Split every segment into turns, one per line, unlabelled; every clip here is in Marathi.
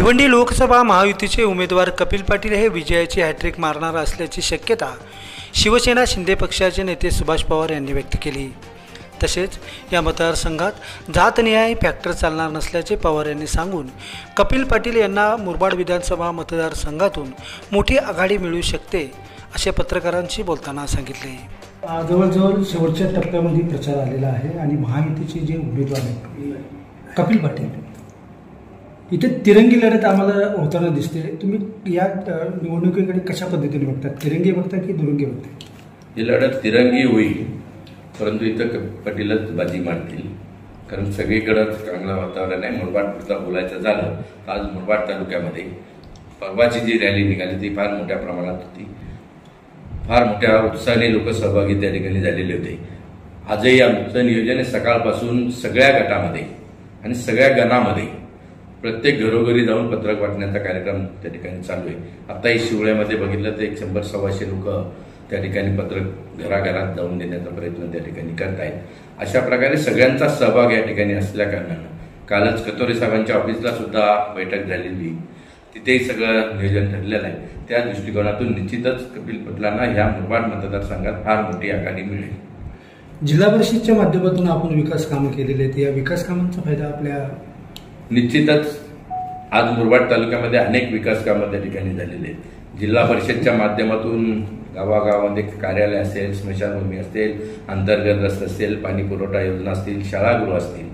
भिवंडी लोकसभा महायुतीचे उमेदवार कपिल पाटील हे विजयाची हॅट्रिक मारणार असल्याची शक्यता शिवसेना शिंदे पक्षाचे नेते सुभाष पवार यांनी व्यक्त केली। तसेच या मतदारसंघात जातनिहाय फॅक्टर चालणार नसल्याचे पवार यांनी सांगून कपिल पाटील यांना मुरबाड विधानसभा मतदारसंघातून मोठी आघाडी मिळू शकते असे पत्रकारांशी बोलताना सांगितले।
जवळजवळ शेवटच्या टप्प्यामध्ये प्रचार आलेला आहे आणि महायुतीचे जे उमेदवार आहेत कपिल पाटील इथे तिरंगी लढत आम्हाला होताना दिसते। तुम्ही या निवडणुकीकडे कशा पद्धतीने बघता? तिरंगी बघता की दुरंगी बघता?
ही लढत तिरंगी होईल, परंतु इथं पाटीलच बाजी मारतील, कारण सगळीकडे चांगलं वातावरण आहे। मुरबाडपुरता बोलायचं झालं तर आज मुरबाड तालुक्यामध्ये परवाची जी रॅली निघाली ती फार मोठ्या प्रमाणात होती, फार मोठ्या उत्साहाने लोक सहभागी त्या ठिकाणी झालेले होते। आजही आमचं नियोजन आहे सकाळपासून सगळ्या गटामध्ये आणि सगळ्या गणामध्ये प्रत्येक घरोघरी जाऊन पत्रक वाटण्याचा कार्यक्रम त्या ठिकाणी चालू आहे। आताही शिवळ्यामध्ये बघितलं तर 100-125 लोक त्या ठिकाणी पत्रक घराघरात जाऊन देण्याचा प्रयत्न त्या ठिकाणी करत आहेत। अशा प्रकारे सगळ्यांचा सहभाग या ठिकाणी असल्या कारणानं कालच कतोरे साहेबांच्या ऑफिसला सुद्धा बैठक झालेली, तिथेही सगळं नियोजन ठरलेलं आहे। त्या दृष्टिकोनातून निश्चितच कपिल पाटलांना ह्या मुरबाड मतदारसंघात फार मोठी आघाडी मिळेल।
जिल्हा परिषदच्या माध्यमातून आपण विकास कामं केलेली आहेत, या विकास कामांचा फायदा आपल्या
निश्चितच आज मुरबाड तालुक्यामध्ये अनेक विकास कामं त्या ठिकाणी झालेली आहेत। जिल्हा परिषदच्या माध्यमातून गावागावामध्ये कार्यालय असेल, स्मशानभूमी असेल, अंतर्गत रस्ते असेल, पाणी पुरवठा योजना असतील, शाळागृह असतील,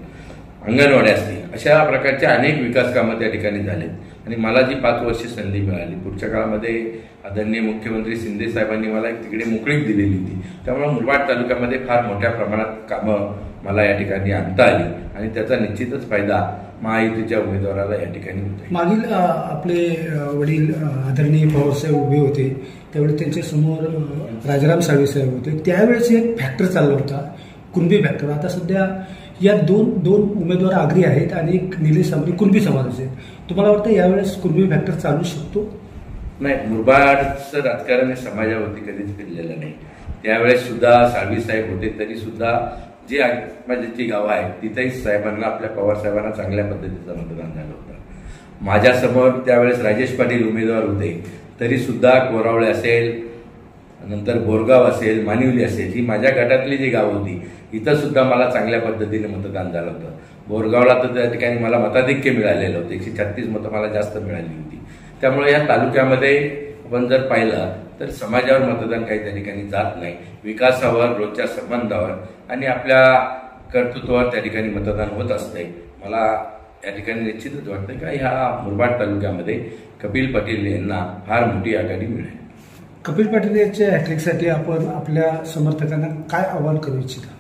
अंगणवाड्या असतील, अशा प्रकारच्या अनेक विकास कामं त्या ठिकाणी झालेत। आणि मला जी 5 वर्ष संधी मिळाली, पुढच्या काळामध्ये आदरणीय मुख्यमंत्री शिंदे साहेबांनी मला एक तिकडे मोकळीक दिलेली होती, त्यामुळे मुरबाड तालुक्यामध्ये फार मोठ्या प्रमाणात कामं मला या ठिकाणी आणता आली आणि त्याचा निश्चितच फायदा महायुतीच्या उमेदवाराला या ठिकाणी होतो।
मागील आपले वडील आदरणीय पवारसाहेब उभे होते त्यावेळी त्यांच्या समोर राजाराम साळवे साहेब होते, त्यावेळेस एक फॅक्टर चालला होता, कुणबी फॅक्टर। आता सध्या या दोन उमेदवार आग्री आहेत आणि एक निलेश सांबरे कुणबी समाजाचे। तुम्हाला वाटतं यावेळेस कुणबी फॅक्टर चालू शकतो?
नाही, मुरबाडचं राजकारण हे समाजावरती कधीच फिरलेलं नाही। त्यावेळेस सुद्धा साळवी साहेब होते, तरी सुद्धा जी आजूबाजूची गावं आहेत तिथेही साहेबांना, आपल्या पवार साहेबांना चांगल्या पद्धतीचं मतदान झालं होतं। माझ्यासमोर त्यावेळेस राजेश पाटील उमेदवार होते, तरी सुद्धा कोरावळे असेल, नंतर बोरगाव असेल, मानिवली असेल, ही माझ्या गटातली जी गाव होती इथं सुद्धा मला चांगल्या पद्धतीने मतदान झालं होतं। बोरगावला तर त्या ठिकाणी मला मताधिक्य मिळालेलं होतं, 136 मतं मला जास्त मिळाली होती। त्यामुळे या तालुक्यामध्ये आपण जर पाहिलं तर समाजावर मतदान काही त्या ठिकाणी जात नाही, विकासावर, रोजच्या संबंधावर आणि आपल्या कर्तृत्वावर त्या ठिकाणी मतदान होत असते। मला या ठिकाणी निश्चितच वाटतं की ह्या मुरबाड तालुक्यामध्ये कपिल पाटील यांना फार मोठी आघाडी मिळेल।
कपिल पाटील यांच्या हॅट्रिकसाठी आपण आपल्या समर्थकांना काय आवाहन करू इच्छिता?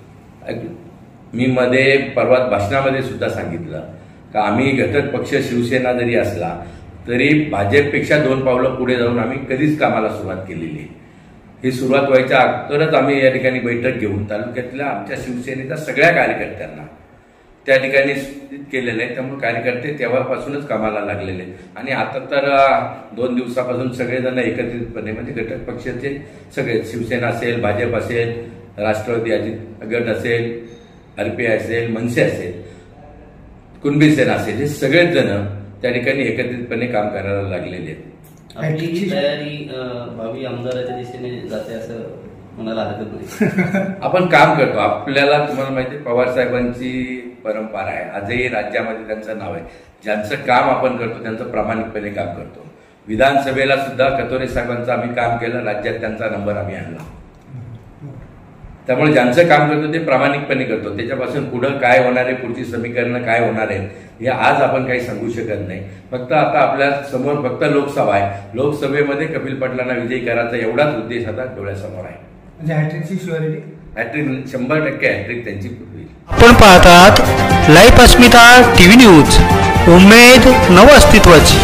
मी मध्ये परवा भाषणामध्ये सुद्धा सांगितलं की आम्ही घटक पक्ष शिवसेना जरी असला तरी भाजपपेक्षा 2 पावलं पुढे जाऊन आम्ही कधीच कामाला सुरुवात केलेली आहे। ही सुरुवात व्हायच्या अगोदरच आम्ही या ठिकाणी बैठक घेऊन तालुक्यातल्या आमच्या शिवसेनेच्या सगळ्या कार्यकर्त्यांना त्या ठिकाणी सूचित केलेलं आहे, त्यामुळे कार्यकर्ते तेव्हापासूनच कामाला लागलेले आहेत। आणि आता तर 2 दिवसापासून सगळेजण एकत्रितपणे, म्हणजे घटक पक्षाचे सगळे, शिवसेना असेल, भाजप असेल, राष्ट्रवादी अजित गट असेल, RPI असेल, मनसे असेल, कुणबी सेना असेल, हे सगळेच जण त्या ठिकाणी एकत्रितपणे काम करायला लागलेले आहेत।
आपली तयारी भावी आमदाराच्या दिशेने जाते असं म्हणायला हरकत नाही।
आपण काम करतो, आपल्याला तुम्हाला माहिती पवार साहेबांची परंपरा आहे, आजही राज्यामध्ये त्यांचं नाव आहे। ज्यांचं काम आपण करतो त्यांचं प्रामाणिकपणे काम करतो। विधानसभेला सुद्धा कतोरे साहेबांचं आम्ही काम केलं, राज्यात त्यांचा नंबर आम्ही आणला। त्यामुळे ज्यांचं काम करतो ते प्रामाणिकपणे करतो। त्याच्यापासून पुढं काय होणार आहे, पुढची समीकरणं काय होणार आहे हे आज आपण काही सांगू शकत नाही। फक्त आता आपल्या समोर फक्त लोकसभा आहे, लोकसभेमध्ये कपिल पाटलांना विजयी करायचा एवढाच उद्देश आता डोळ्यासमोर आहे।
म्हणजे हॅट्रिकची शुअरिटी,
हॅट्रिक 100% हॅट्रिक त्यांची होईल।
आपण पाहतात लाईव्ह अस्मिता TV न्यूज, उमेद नव अस्तित्वाची।